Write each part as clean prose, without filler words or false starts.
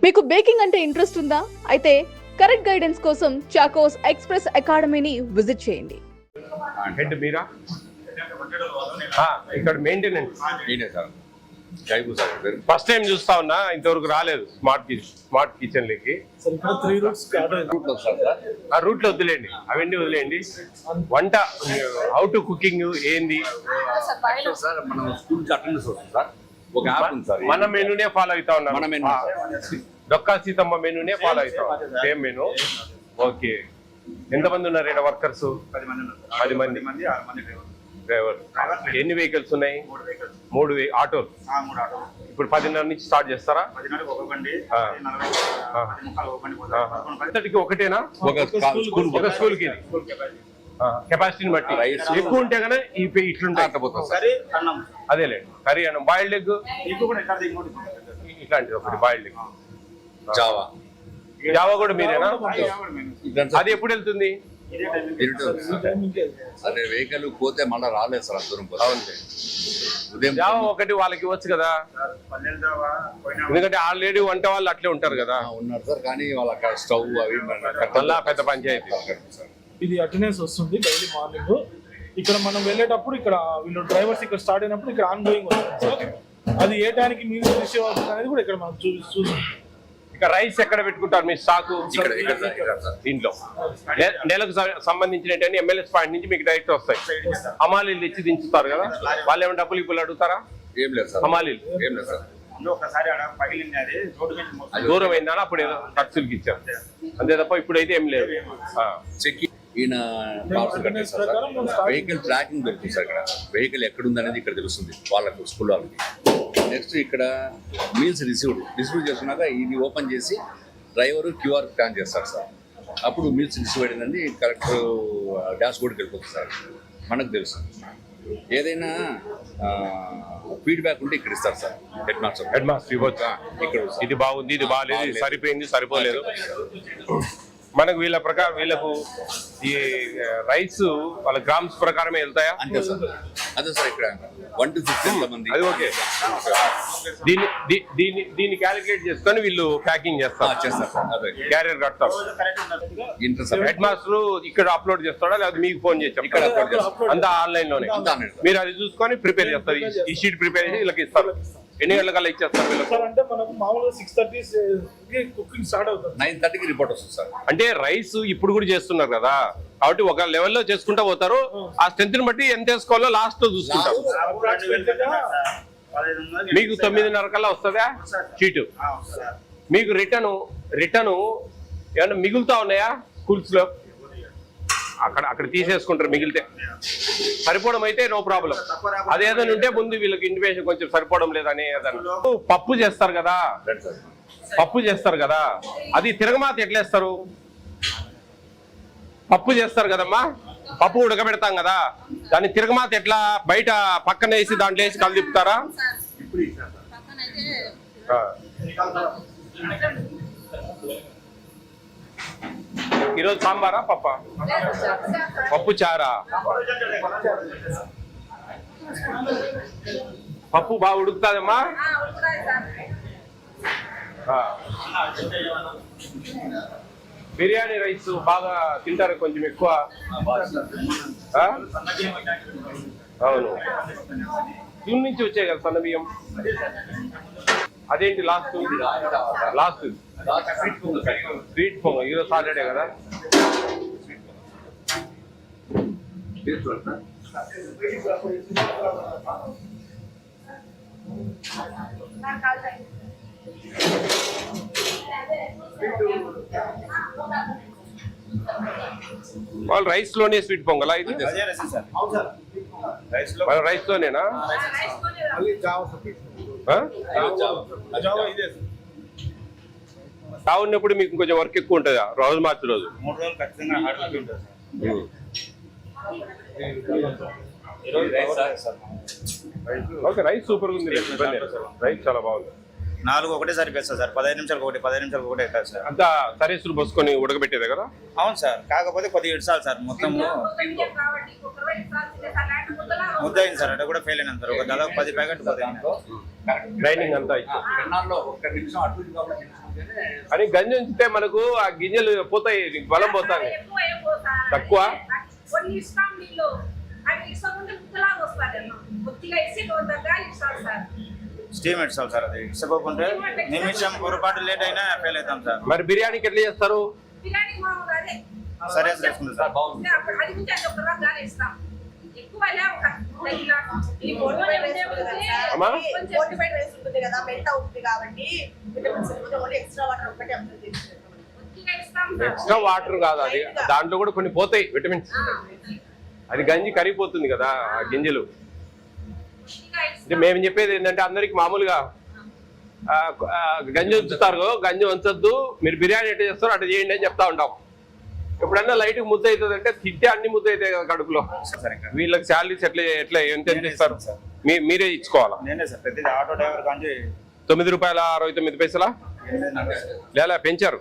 మీకు బేకింగ్ అంటే ఇంట్రెస్ట్ ఉందా? అయితే కరెక్ట్ గైడెన్స్ కోసం చాకోస్ ఎక్స్ప్రెస్ అకాడమీని విజిట్ చేయండి. హెడ్ మీరా? ఇక్కడ మెయింటెనెన్స్ ఫస్ట్ టైం చూస్తా ఉన్నా, ఇంతవరకు రాలేదు స్మార్ట్ కిచెన్ లకి. ఆ రూట్ లో వదిలేండి, అవన్నీ వదిలేండి. వంట హౌ టు కుకింగ్ ఏంది మన మెనూనే ఫాలో అవుతా ఉన్నాం. డొక్కా సీతమ్మ మెనూనే ఫాలో అవుతాం, సేమ్ మెనూ. ఓకే, ఎంతమంది ఉన్నారు ఇక్కడ వర్కర్స్? 10 మంది. డ్రైవర్. ఎన్ని వెహికల్స్ ఉన్నాయి? 3 ఆటోలు. ఇప్పుడు 10:30 నుంచి స్టార్ట్ చేస్తారా? అంతటికి ఒకటేనా? ఒక స్కూల్ కి కెపాసిటీని బట్టి ఎక్కువ ఉంటే కనుక ఇట్లుంటాయి. అదేలేండి, కర్రీ అన్నం, బాయిల్డ్ ఎగ్ ఇట్లాంటిది ఒకటి, బాయిల్డ్ ఎగ్. జావా కూడా మీరేనా? అది ఎప్పుడు వెళ్తుంది? అదే వెహికల్ పోతే మళ్ళీ రాలేదు సార్, దూరం. ఉదయం జావా ఒకటి వాళ్ళకి ఇవ్వచ్చు కదా, ఎందుకంటే ఆల్రెడీ వంట వాళ్ళు అట్లే ఉంటారు కదా. ఉన్నారు సార్, కానీ వాళ్ళ స్టవ్ అవి మళ్ళా పెద్ద పంచాయతీ. ఇది అటెండెన్స్ వస్తుంది డైలీ మార్నింగ్. ఇక్కడ మనం వెళ్ళేటప్పుడు ఇక్కడ వీళ్ళు డ్రైవర్స్ ఇక్కడ స్టార్ట్ అయినప్పుడు ఇక్కడ ఆన్ గోయింగ్ వస్తుంది సార్. అది ఏ టైంకి మీరు రిసీవ్ అవుతుంది అనేది కూడా ఇక్కడ మనం చూసి. ఇక రైస్ ఎక్కడ పెట్టుకుంటారు మీ స్టాకు? దీంట్లో నెలకు సంబంధించిన ఎమ్మెల్యేస్ పాయింట్ నుంచి మీకు డైరెక్ట్ వస్తాయి. హమాలీలు తెచ్చి దించుతారు కదా, వాళ్ళు ఏమైనా డబ్బులు ఇప్పుడు అడుగుతారా? ఏం లేదు సార్, హమాలీలు ఏం లేదు సార్. దూరం అయిందా అప్పుడు ఏదో ఖర్చులకి ఇచ్చారు అంతే తప్ప ఇప్పుడైతే ఏం లేదు. ఈయన వెహికల్ ట్రాకింగ్ దొరుకుతుంది సార్. ఇక్కడ వెహికల్ ఎక్కడుంది అనేది ఇక్కడ తెలుస్తుంది వాళ్ళకు, స్కూల్ వాళ్ళకి. నెక్స్ట్ ఇక్కడ మీల్స్ రిసీవ్ చేసుకున్నాక ఇది ఓపెన్ చేసి డ్రైవర్ క్యూఆర్ స్కాన్ చేస్తారు సార్. అప్పుడు మీల్స్ రిసీవ్ అయిందని కరెక్ట్ డాష్ బోర్డ్కి వెళ్ళిపోతుంది సార్. మనకు తెలుసు ఏదైనా ఫీడ్బ్యాక్ ఉంటే ఇక్కడ ఇస్తారు సార్. హెడ్ మాస్టర్ ఇవ్వచ్చు. ఇక్కడ ఇది బాగుంది, ఇది బాగాలేదు, ఇది సరిపోయింది, సరిపోలేదు. మనకు వీళ్ళ ప్రకారం వీళ్ళకు ఈ రైస్ వాళ్ళ గ్రామ్స్ ప్రకారమే వెళ్తాయా? అంతే సార్. అదే సార్, ఇక్కడ 1 to 15 మంది. అది ఓకే. దీన్ని క్యాలిక్యులేట్ చేసుకొని వీళ్ళు ప్యాకింగ్ చేస్తారు, క్యారియర్ కడతారు. హెడ్ మాస్టర్ ఇక్కడ అప్లోడ్ చేస్తాడా లేదా మీకు ఫోన్ చేస్తాం? ఇక్కడ అప్లోడ్ చేస్తారు, అంతా ఆన్లైన్ లోనే. మీరు అది చూసుకొని ప్రిపేర్ చేస్తారు. ఈ షీట్ ప్రిపేర్ చేసి వీళ్ళకి ఇస్తారు. ఎన్ని గంటలకల్లా ఇచ్చేస్తారు వీళ్ళకి? అంటే మనకు మామూలుగా 6:30 కుకింగ్ స్టార్ట్ అవుతుంది, 9:30కి రిపోర్ట్ వస్తుంది సార్. అంటే రైస్ ఇప్పుడు కూడా చేస్తున్నారు కదా, కాబట్టి ఒక లెవెల్లో చేసుకుంటా పోతారు. ఆ స్ట్రెంత్ ని బట్టి ఎంత వేసుకోవాలో లాస్ట్ లో చూసుకుంటారు. మీకు 9:30 కల్లా వస్తుందా షీటు? మీకు రిటర్న్ ఏమన్నా మిగులుతా ఉన్నాయా స్కూల్స్ లో? అక్కడ తీసేసుకుంటారు మిగిలితే. సరిపోవడం అయితే నో ప్రాబ్లం. అదేదైనా ఉంటే ముందు వీళ్ళకి ఇంటిమేషన్ కొంచెం సరిపోవడం లేదని ఏదన్నా. పప్పు చేస్తారు కదా, అది తిరగమాత ఎట్లేస్తారు? పప్పు చేస్తారు కదమ్మా, పప్పు ఉడకబెడతాం కదా, దాన్ని తిరగమాత ఎట్లా బయట పక్కన వేసి దాంట్లో వేసి కలిదిప్పుతారా? ఈరోజు సాంబారా పప్పా? పప్పు చారా? పప్పు బాగా ఉడుకుతాదమ్మా? బిర్యానీ రైస్ బాగా తింటారు కొంచెం ఎక్కువ? అవును, జూన్ నుంచి వచ్చాయి కదా సన్న బియ్యం. అదేంటి లాస్ట్ స్వీట్ పొంగల్ ఈరోజు సాటర్డే కదా. వాళ్ళు రైస్ లోనే స్వీట్ పొంగలా? ఇది రైస్ లోనేనా? ఉన్నప్పుడు మీకు కొంచెం వర్క్ ఎక్కువ ఉంటుందా? రోజు మార్చి రోజు 3 రోజులు ఖచ్చితంగా హార్డ్ వర్క్ ఉంటుంది సార్. ఓకే, రైస్ సూపర్ ఉంది, రైస్ చాలా బాగుంది. 4 ఒకటే సరిపోతుంది సార్, 15 నిమిషాలకు ఒకటి, 15 నిమిషాలకు ఒకటి అవుతుంది సార్. అంతా సరేసులు పోసుకొని ఉడకబెట్టేదే కదా? అవును సార్, కాకపోతే కొద్దిగా ఇడ్చాలి సార్. మొత్తం ముద్ద అయింది సార్, అక్కడ కూడా ఫెయిల్ అయినా సార్. ఒక దాదాపు 10 ప్యాకెట్ ట్రైనింగ్ అంతా ఒక్క నిమిషం అటు అని గంజి ఉంచితే మనకు ఆ గింజలు పోతాయి, నీకు బలం పోతాయి. తక్కువ కొన్ని ఇస్తాం నీళ్ళు అవి ఇస్తామంటే ముక్కలాగా వస్తాయి కొద్దిగా ఇసి కొద్దిగా ఇస్తాం సార్. స్టీమ్ ఇస్తాం సార్. అది ఇష్టపోకుంటే నిమిషం పొరపాటు లేట్ అయినా ఫెయిల్ అవుతాం సార్. మరి బిర్యానీకి ఎట్లా చేస్తారు? బిర్యానీ మామూలుగా అదే సరే చేసుకుంటాం సార్. అది ముందు అది ఒక రకాలు ఇస్తాం ఎక్కువ ఒక ఈ బోర్డు అమ్మా రైస్ ఉంటుంది కదా, మెల్ట్ అవుతుంది కాబట్టి విటమిన్స్ ఓన్లీ ఎక్స్ట్రా వాటర్ ఒకటే ఉంటుంది. కొద్దిగా ఇస్తాం సార్. ఎక్స్ట్రా వాటర్ కాదు అది, దాంట్లో కూడా కొన్ని పోతాయి విటమిన్స్. అది గంజి కరిగిపోతుంది కదా ఆ గింజలు. కొద్దిగా అంటే మేము చెప్పేది ఏంటంటే అందరికి మామూలుగా గంజి ఉంచుతారు, గంజి ఉంచొద్దు, మీరు బిర్యానీ ఎట్లా చేస్తారో అట్లా చేయండి అని చెప్తా ఉంటాం. ఎప్పుడన్నా లైట్ ముద్ద అవుతుంది అంటే తింటే అన్ని ముద్ద అవుతాయి కదా కడుపులో. వీళ్ళకి శాలరీస్ ఎట్లా ఎంత ఇస్తారు? మీరే ఇచ్చుకోవాలా? నేనే సార్ ప్రతి ఆటో డ్రైవర్ కానీ ₹9.69 లేదా పెంచారు,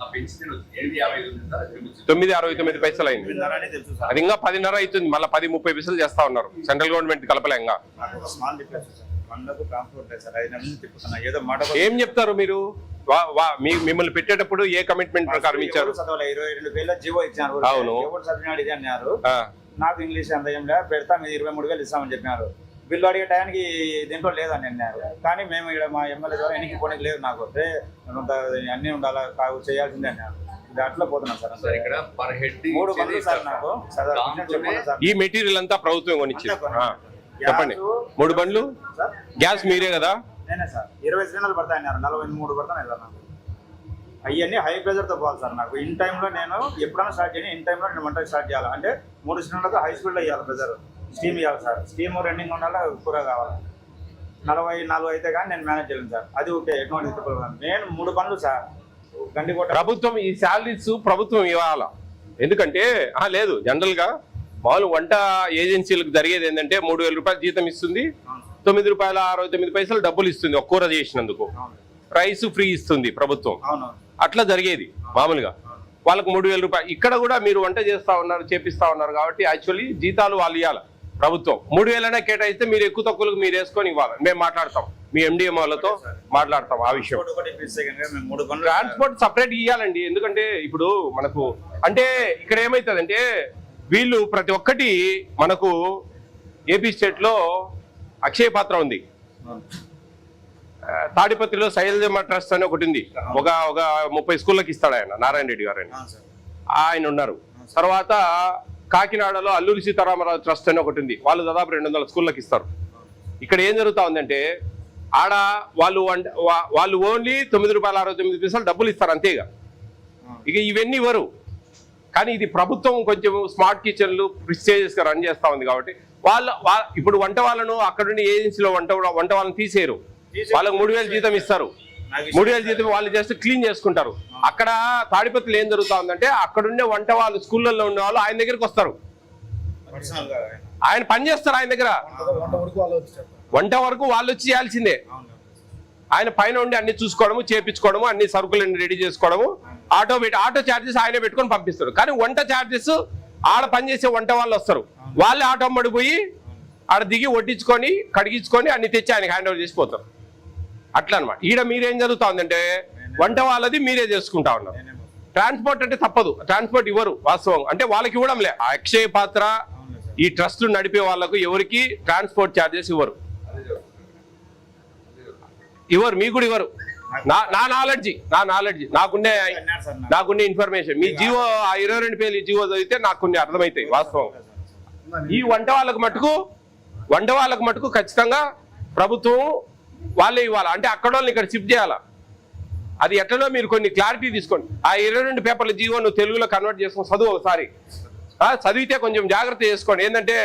ఆ పెంచితే 8.55 ఉంది సార్. 9.69 అయింది. విన్నారని తెలుసు సార్. అది ఇంకా 10.5 అవుతుంది, మళ్ళీ 10-30 చేస్తా ఉన్నారు. సెంట్రల్ గవర్నమెంట్ కలపలే ఇంకా. నాకు ఒక స్మాల్ డిఫరెన్స్ సార్. మనకు ట్రాన్స్పోర్ట్ లేదు సార్. 5 నెలల తిప్పుతున్నా ఏదో మాట ఏం చెప్తారు మీరు? మిమ్మల్ని పెట్టేటప్పుడు ఏ కమిట్మెంట్ ప్రకారం ఇచ్చారు? 22,000 జీవో ఇచ్చారు. అవును. ఎవరు చదివినాడు ఇది అన్నారు. ఆ, నాకు ఇంగ్లీష్ అంత ఏం లేదు, పెడతా మీరు 23,000 ఇస్తామని చెప్పినారు. బిల్లు అడిగే టైంకి దీంట్లో లేదని అన్నారు. కానీ మేము ఇక్కడ మా ఎమ్మెల్యే ద్వారా ఎన్నికి పోనీకి లేదు, నాకు అన్నీ ఉండాలా చేయాల్సిందే అన్నారు. ఇది అట్లా పోతున్నాం సార్. సార్ ఇక్కడ పర్ హెడ్ 3 బండ్లు సార్ నాకు. చెప్పండి సార్. ఈ మెటీరియల్ అంతా ప్రభుత్వం కొనిచ్చింది. చెప్పండి. 3 బండ్లు సార్ గ్యాస్ మీరే కదా? నేనే సార్. 20 సిలిండర్లు పడతాయన్నారు, 43 పడతాయి సార్ నాకు. అవన్నీ హై ప్రెజర్తో పోవాలి సార్. నాకు ఇన్ టైంలో నేను ఎప్పుడైనా స్టార్ట్ చేయను, ఇన్ టైంలో నేను వంట స్టార్ట్ చేయాలి. అంటే 3 సిలిండర్లతో హై స్పీడ్లో ఇవ్వాలి ప్రెజర్. స్టీమ్ ఇవ్వాలి సార్. స్టీమ్ రన్నింగ్ ఉండాలి, కూర కావాలి. 44 అయితే కానీ నేను మేనేజ్ చేయలేను సార్. అది ఓకే, ఎటువంటి నేను 3 బండ్లు సార్. గండికోట ప్రభుత్వం ఈ శాలరీస్ ప్రభుత్వం ఇవ్వాలా? ఎందుకంటే లేదు, జనరల్ గా మామూలు వంట ఏజెన్సీలకు జరిగేది ఏంటంటే ₹3,000 జీతం ఇస్తుంది, ₹9.69 డబ్బులు ఇస్తుంది ఒక కూర చేసినందుకు. రైస్ ఫ్రీ ఇస్తుంది ప్రభుత్వం. అవును. అట్లా జరిగేది మామూలుగా. వాళ్ళకు ₹3,000. ఇక్కడ కూడా మీరు వంట చేస్తా ఉన్నారు, చేపిస్తా ఉన్నారు కాబట్టి యాక్చువల్లీ జీతాలు వాళ్ళు ఇవ్వాలి. ప్రభుత్వం 3,000 కేటాయిస్తే మీరు ఎక్కువ తక్కువలకు మీరు వేసుకొని ఇవ్వాలి. మేము మాట్లాడతాం, మీ ఎండిఎం వాళ్ళతో మాట్లాడతాం ఆ విషయం. ట్రాన్స్పోర్ట్ సపరేట్ ఇవ్వాలండి. ఎందుకంటే ఇప్పుడు మనకు అంటే ఇక్కడ ఏమవుతుందంటే వీళ్ళు ప్రతి ఒక్కటి మనకు ఏపీ స్టేట్ లో అక్షయ పాత్ర ఉంది, తాడిపత్రిలో శైలజమ్మ ట్రస్ట్ అని ఒకటి ఉంది. ఒక 30 స్కూళ్ళకి ఇస్తాడు ఆయన, నారాయణ రెడ్డి గారు ఆయన ఉన్నారు. తర్వాత కాకినాడలో అల్లూరి సీతారామరాజు ట్రస్ట్ అని ఒకటి ఉంది, వాళ్ళు దాదాపు 200 స్కూళ్ళకి ఇస్తారు. ఇక్కడ ఏం జరుగుతా ఉందంటే ఆడ వాళ్ళు ఓన్లీ ₹9.69 డబ్బులు ఇస్తారు అంతేగా, ఇక ఇవన్నీ ఇవ్వరు. కానీ ఇది ప్రభుత్వం కొంచెం స్మార్ట్ కిచెన్లు ప్రిస్టేజెస్ గా రన్ చేస్తా ఉంది కాబట్టి ఇప్పుడు వంట వాళ్ళను అక్కడ నుండి ఏజెన్సీలో వంట వాళ్ళని తీసేయరు. వాళ్ళకి 3,000 జీతం ఇస్తారు. 3,000 జీతం వాళ్ళు చేస్తే క్లీన్ చేసుకుంటారు. అక్కడ తాడిపత్రిలో ఏం జరుగుతా ఉందంటే అక్కడుండే వంట వాళ్ళు స్కూళ్ళల్లో ఉండే వాళ్ళు ఆయన దగ్గరికి వస్తారు, ఆయన పని చేస్తారు ఆయన దగ్గర. వంట వరకు వాళ్ళు వచ్చి చేయాల్సిందే. ఆయన పైన ఉండి అన్ని చూసుకోవడము, చేపించుకోవడము, అన్ని సరుకులన్నీ రెడీ చేసుకోవడము, ఆటో ఛార్జెస్ ఆయనే పెట్టుకొని పంపిస్తారు. కానీ వంట ఛార్జెస్ ఆడ పనిచేసే వంట వాళ్ళు వస్తారు, వాళ్ళే ఆటో పడిపోయి ఆడ దిగి వడ్డించుకొని కడిగించుకొని అన్ని తెచ్చి ఆయనకి హ్యాండ్ ఓవర్ చేసిపోతారు. అట్లా అనమాట. ఈడ మీరేం జరుగుతా ఉందంటే వంట వాళ్ళది మీరే చేసుకుంటా ఉన్నారు. ట్రాన్స్పోర్ట్ అంటే తప్పదు, ట్రాన్స్పోర్ట్ ఇవ్వరు వాస్తవం. అంటే వాళ్ళకి ఇవ్వడంలే. అక్షయ పాత్ర ఈ ట్రస్ట్లు నడిపే వాళ్ళకు ఎవరికి ట్రాన్స్పోర్ట్ ఛార్జెస్ ఇవ్వరు, మీకు కూడా ఇవ్వరు. నా నాలెడ్జి నాకుండే ఇన్ఫర్మేషన్. మీ జీవో 22 పేర్లు జీవో చదివితే నాకు కొన్ని అర్థమవుతాయి వాస్తవం. ఈ వంట వాళ్ళకు మటుకు ఖచ్చితంగా ప్రభుత్వం వాళ్ళే ఇవ్వాలి. అంటే అక్కడ వాళ్ళని ఇక్కడ షిఫ్ట్ చేయాలా. అది ఎట్లనో మీరు కొన్ని క్లారిటీ తీసుకోండి. ఆ 22 పేపర్ల జీవో నువ్వు తెలుగులో కన్వర్ట్ చేసుకుని చదువు ఒకసారి. చదివితే కొంచెం జాగ్రత్త చేసుకోండి. ఏంటంటే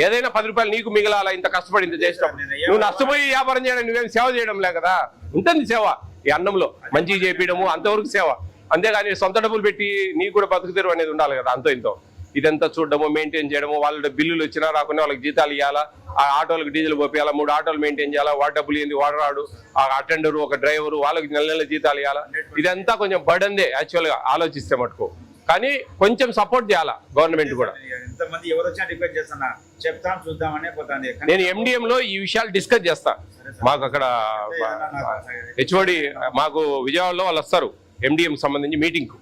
ఏదైనా ₹10 నీకు మిగలాలా, ఇంత కష్టపడి ఇంత చేసినావు. నువ్వు నష్టపోయి వ్యాపారం చేయడం, నువ్వేం సేవ చేయడం లే కదా. ఉంటుంది సేవ ఈ అన్నంలో, మంచిగా చేపించడము అంతవరకు సేవ. అంతేగాని సొంత డబ్బులు పెట్టి నీకు కూడా బతుకుతెరువు అనేది ఉండాలి కదా. అంతో ఇంతో ఇదంతా చూడడము, మెయింటైన్ చేయడము, వాళ్ళ బిల్లులు వచ్చినా రాకుండా వాళ్ళకి జీతాలు ఇవ్వాలా, ఆ ఆటోలకు డీజిల్ పోపియాలా, 3 ఆటోలు మెయింటైన్ చేయాలా, వాడి డబ్బులు ఏంది వాడు రాడు, ఆ అటెండరు ఒక డ్రైవరు వాళ్ళకి నెల జీతాలు ఇవ్వాలా. ఇదంతా కొంచెం బర్డన్దే యాక్చువల్గా ఆలోచిస్తే మటుకు. కానీ కొంచెం సపోర్ట్ చేయాలా గవర్నమెంట్ కూడా. ఇంతమంది ఎవరు వచ్చినా రిక్వెస్ట్ చేస్తున్నా, చెప్తాం చూద్దామనే పోతుంది. నేను MDM లో ఈ విషయాలు డిస్కస్ చేస్తా. మాకు అక్కడ హెచ్ఓడి మాకు విజయవాడలో వాళ్ళు వస్తారు MDM సంబంధించి మీటింగ్ కు.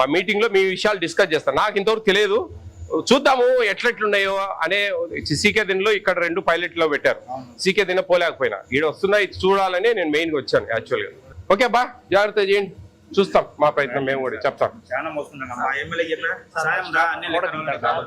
ఆ మీటింగ్ లో మీ విషయాలు డిస్కస్ చేస్తాను. నాకు ఇంతవరకు తెలియదు, చూద్దాము ఎట్లెట్లున్నాయో అనే. సీకే దినలో ఇక్కడ 2 పైలట్లో పెట్టారు, సీకే దిన పోలేకపోయినా ఈడ వస్తున్నాయి చూడాలని నేను మెయిన్ గా వచ్చాను యాక్చువల్గా. ఓకే బా, జాగ్రత్త చేయండి, చూస్తాం మా ప్రయత్నం మేము కూడా చెప్తాం. చాలా మోస్తున్నాం. మా ఎమ్మెల్యే చెప్పిన సాయం రా అన్ని లెక్కలు